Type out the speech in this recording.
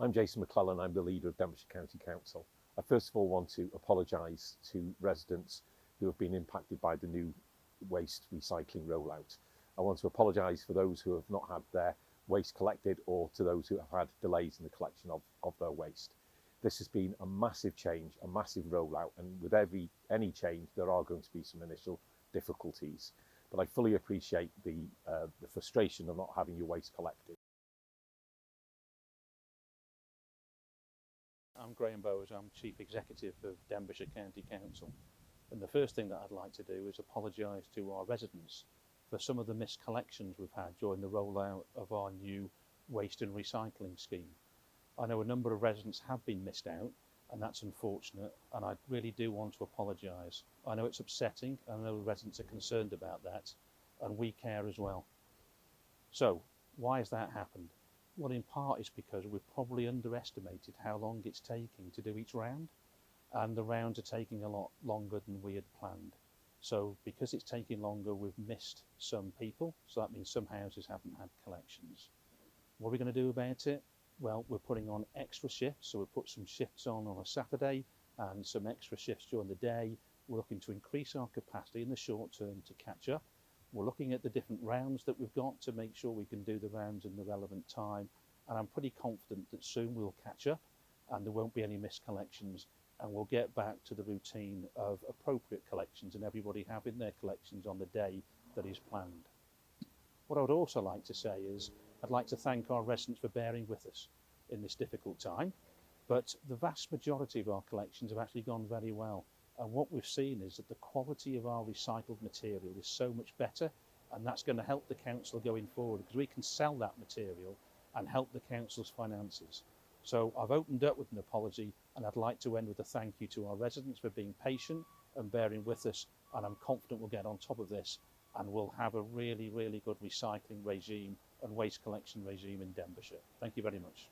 I'm Jason McClellan, I'm the leader of Denbighshire County Council. I first of all want to apologise to residents who have been impacted by the new waste recycling rollout. I want to apologise for those who have not had their waste collected or to those who have had delays in the collection of their waste. This has been a massive change, a massive rollout, and with any change there are going to be some initial difficulties. But I fully appreciate the frustration of not having your waste collected. I'm Graham Bowes, I'm Chief Executive of Denbighshire County Council, and the first thing that I'd like to do is apologise to our residents for some of the missed collections we've had during the rollout of our new waste and recycling scheme. I know a number of residents have been missed out, and that's unfortunate, and I really do want to apologise. I know it's upsetting, and I know the residents are concerned about that, and we care as well. So, why has that happened? Well, in part it's because we've probably underestimated how long it's taking to do each round, and the rounds are taking a lot longer than we had planned. So because it's taking longer, we've missed some people, so that means some houses haven't had collections. What are we going to do about it? Well, we're putting on extra shifts, so we've put some shifts on a Saturday and some extra shifts during the day. We're looking to increase our capacity in the short term to catch up. We're looking at the different rounds that we've got to make sure we can do the rounds in the relevant time, and I'm pretty confident that soon we'll catch up and there won't be any missed collections, and we'll get back to the routine of appropriate collections and everybody having their collections on the day that is planned. What I would also like to say is I'd like to thank our residents for bearing with us in this difficult time, but the vast majority of our collections have actually gone very well. And what we've seen is that the quality of our recycled material is so much better, and that's going to help the council going forward because we can sell that material and help the council's finances. So I've opened up with an apology, and I'd like to end with a thank you to our residents for being patient and bearing with us, and I'm confident we'll get on top of this and we'll have a really, really good recycling regime and waste collection regime in Denbighshire. Thank you very much.